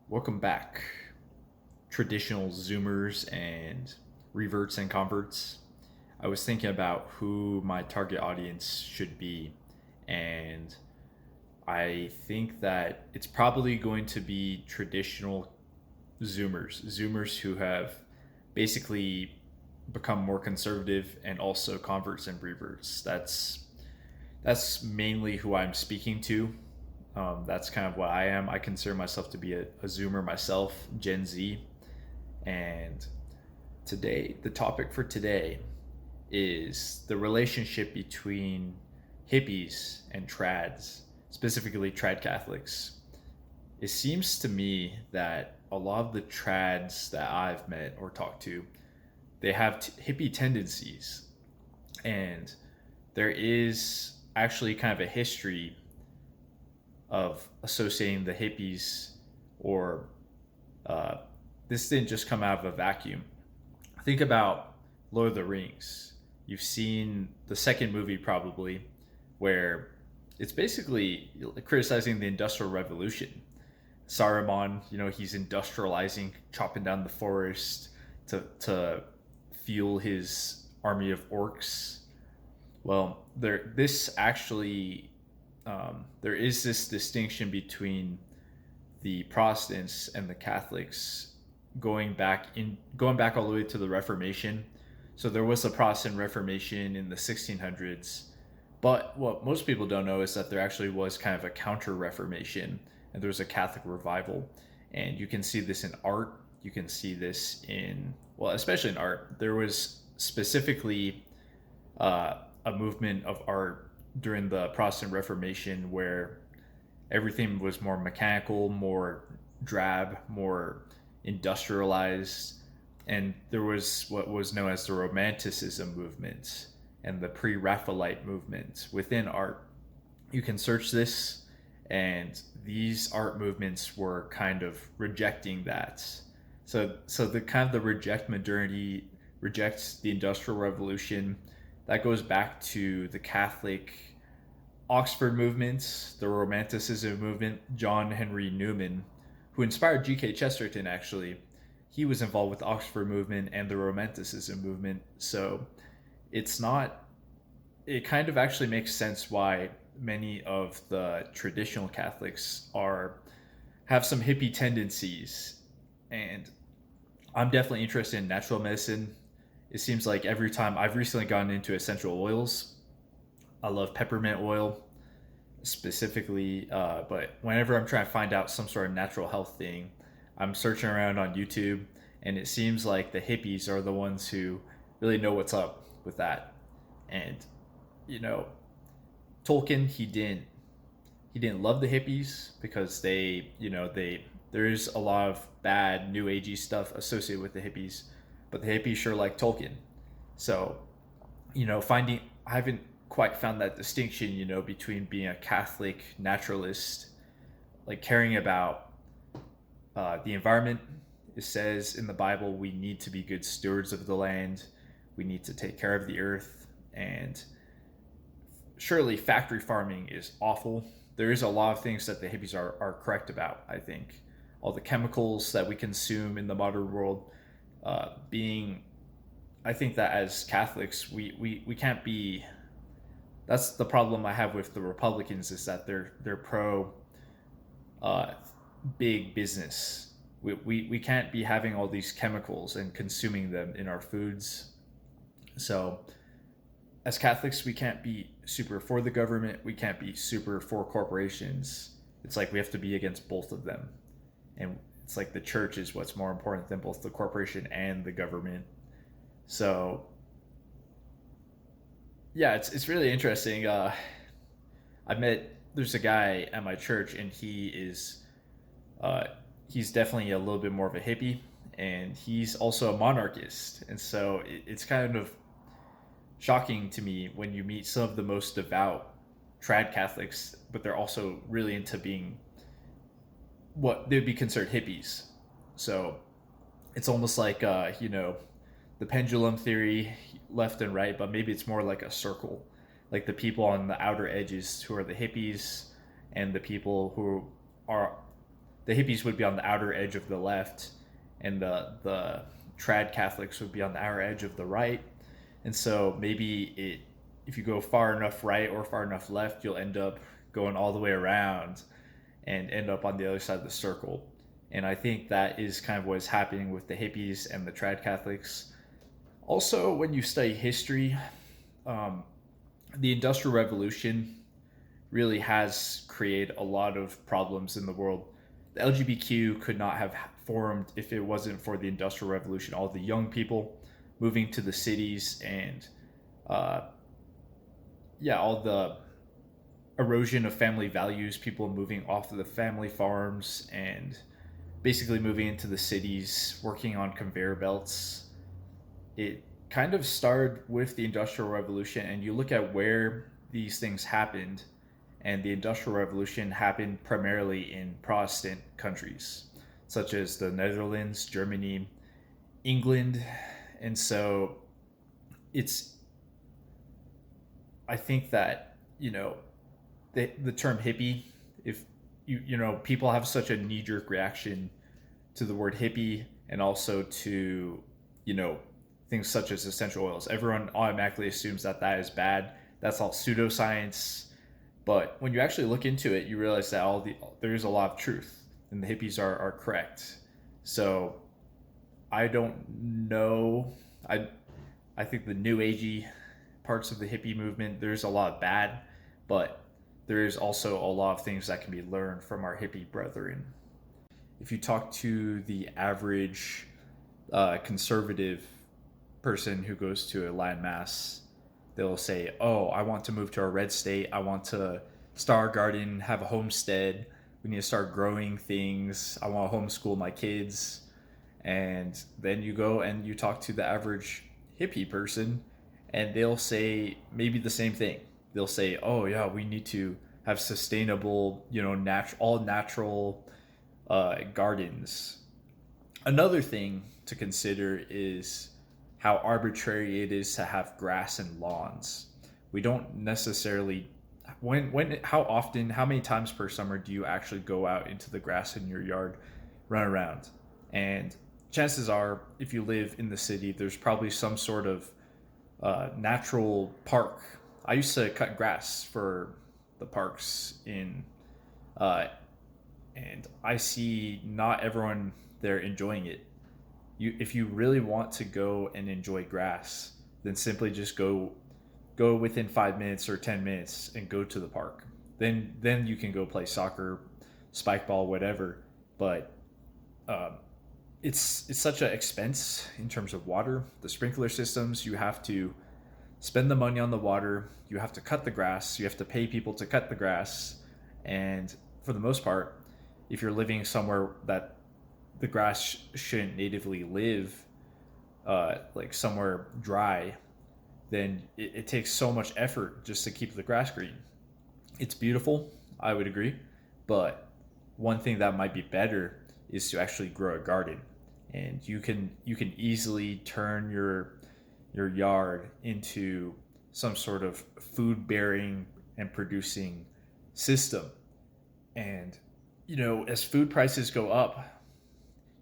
Welcome back, traditional Zoomers and reverts and converts. I was thinking about who my target audience should be, and I think that it's probably going to be traditional Zoomers who have basically become more conservative, and also converts and reverts. That's mainly who I'm speaking to. That's kind of what I am. I consider myself to be a Zoomer myself, Gen Z. And today, the topic for today is the relationship between hippies and trads, specifically trad Catholics. It seems to me that a lot of the trads that I've met or talked to, they have hippie tendencies. And there is actually kind of a history of associating the hippies, or uh, this didn't just come out of a vacuum. Think about Lord of the Rings. You've seen the second movie probably, where it's basically criticizing the Industrial Revolution. Saruman, he's industrializing, chopping down the forest to fuel his army of orcs. Well, there is this distinction between the Protestants and the Catholics, going back all the way to the Reformation. So there was a Protestant Reformation in the 1600s, but what most people don't know is that there actually was kind of a counter Reformation, and there was a Catholic revival. And you can see this in art. You can see this especially in art. There was specifically a movement of art during the Protestant Reformation where everything was more mechanical, more drab, more industrialized. And there was what was known as the Romanticism movement and the pre Raphaelite movement within art. You can search this, and these art movements were kind of rejecting that. So the kind of the reject modernity, rejects the Industrial Revolution. That goes back to the Catholic Oxford movement, the Romanticism movement. John Henry Newman, who inspired G.K. Chesterton, actually, he was involved with the Oxford movement and the Romanticism movement. So it's not, it kind of actually makes sense why many of the traditional Catholics have some hippie tendencies. And I'm definitely interested in natural medicine. It seems like every time I've recently gotten into essential oils, I love peppermint oil specifically, but whenever I'm trying to find out some sort of natural health thing, I'm searching around on YouTube, and it seems like the hippies are the ones who really know what's up with that. And you know, Tolkien, he didn't love the hippies because there's a lot of bad new agey stuff associated with the hippies, but the hippies sure like Tolkien. So, finding I haven't quite found that distinction, between being a Catholic naturalist, like caring about the environment. It says in the Bible we need to be good stewards of the land. We need to take care of the earth, and surely factory farming is awful. There is a lot of things that the hippies are correct about, I think. All the chemicals that we consume in the modern world, being, I think that as Catholics, we can't be. That's the problem I have with the Republicans, is that they're pro uh, big business. We can't be having all these chemicals and consuming them in our foods. So as Catholics, we can't be super for the government. We can't be super for corporations. It's like we have to be against both of them. And it's like the church is what's more important than both the corporation and the government. So yeah, it's really interesting. I met There's a guy at my church, and uh, he's definitely a little bit more of a hippie, and he's also a monarchist. And so it's kind of shocking to me when you meet some of the most devout trad Catholics, but they're also really into being what they would be considered hippies. So it's almost like the pendulum theory, left and right, but maybe it's more like a circle, like the people on the outer edges who are the hippies, and the people who are the hippies would be on the outer edge of the left, and the trad Catholics would be on the outer edge of the right. And so maybe if you go far enough right or far enough left, you'll end up going all the way around and end up on the other side of the circle. And I think that is kind of what is happening with the hippies and the trad Catholics. Also, when you study history, the Industrial Revolution really has created a lot of problems in the world. The LGBTQ could not have formed if it wasn't for the Industrial Revolution. All the young people moving to the cities, and all the erosion of family values, people moving off of the family farms and basically moving into the cities, working on conveyor belts. It kind of started with the Industrial Revolution, and you look at where these things happened, and the Industrial Revolution happened primarily in Protestant countries, such as the Netherlands, Germany, England. And so I think that, the term hippie, if people have such a knee-jerk reaction to the word hippie, and also to, things such as essential oils. Everyone automatically assumes that is bad. That's all pseudoscience. But when you actually look into it, you realize that there is a lot of truth, and the hippies are correct. So I don't know. I think the new agey parts of the hippie movement, there's a lot of bad, but there is also a lot of things that can be learned from our hippie brethren. If you talk to the average conservative person who goes to a Latin mass, they'll say, "Oh, I want to move to a red state. I want to start a garden, have a homestead. We need to start growing things. I want to homeschool my kids." And then you go and you talk to the average hippie person, and they'll say maybe the same thing. They'll say, "Oh yeah, we need to have sustainable, all natural gardens." Another thing to consider is how arbitrary it is to have grass and lawns. We don't necessarily how many times per summer do you actually go out into the grass in your yard, run around? And chances are, if you live in the city, there's probably some sort of natural park. I used to cut grass for the parks and I see not everyone there enjoying it. If you really want to go and enjoy grass, then simply just go within 5 minutes or 10 minutes and go to the park. Then you can go play soccer, spike ball, whatever. But it's such an expense in terms of water. The sprinkler systems, you have to spend the money on the water. You have to cut the grass. You have to pay people to cut the grass. And for the most part, if you're living somewhere that the grass shouldn't natively live, like somewhere dry, then it takes so much effort just to keep the grass green. It's beautiful, I would agree, but one thing that might be better is to actually grow a garden. And you can easily turn your yard into some sort of food bearing and producing system. And as food prices go up,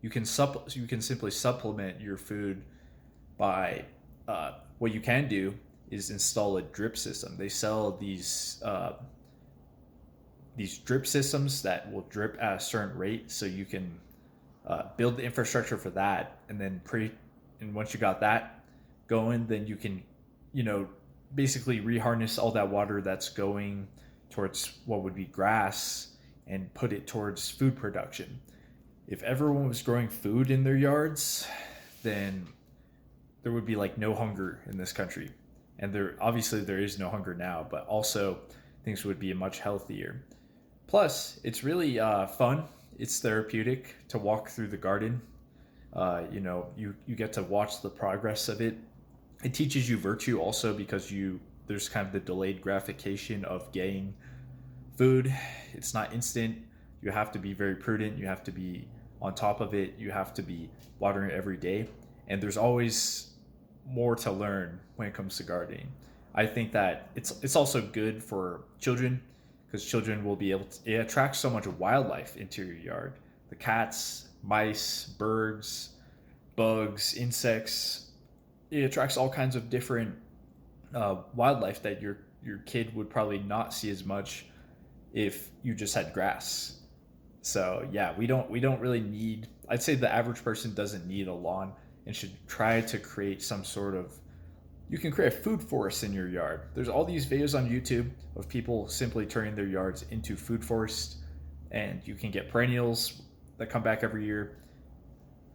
you can simply supplement your food by what you can do is install a drip system. They sell these drip systems that will drip at a certain rate, so you can build the infrastructure for that, and then once you got that going, then you can basically reharness all that water that's going towards what would be grass and put it towards food production. If everyone was growing food in their yards, then there would be like no hunger in this country. And there is no hunger now, but also things would be much healthier. Plus, it's really fun. It's therapeutic to walk through the garden. You get to watch the progress of it. It teaches you virtue also, because there's kind of the delayed gratification of getting food. It's not instant. You have to be very prudent. You have to be on top of it. You have to be watering it every day. And there's always more to learn when it comes to gardening. I think that it's also good for children, because children will be able to, it attracts so much wildlife into your yard. the cats, mice, birds, bugs, insects. It attracts all kinds of different wildlife that your kid would probably not see as much if you just had grass. So yeah, we don't really need. I'd say the average person doesn't need a lawn and should try to create some sort of. You can create a food forest in your yard. There's all these videos on YouTube of people simply turning their yards into food forests, and you can get perennials that come back every year.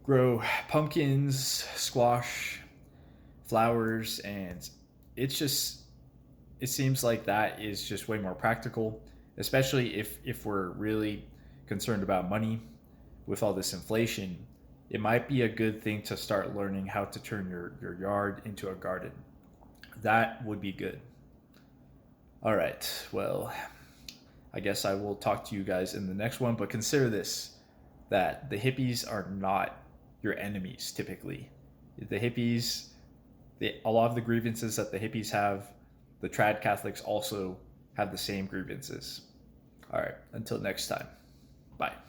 Grow pumpkins, squash, flowers, and it's just it seems like that is just way more practical, especially if we're really concerned about money with all this inflation. It might be a good thing to start learning how to turn your yard into a garden. That would be good. All right, well, I guess I will talk to you guys in the next one, but consider this, that the hippies are not your enemies typically. The hippies, a lot of the grievances that the hippies have, the trad Catholics also have the same grievances. All right, until next time. Bye.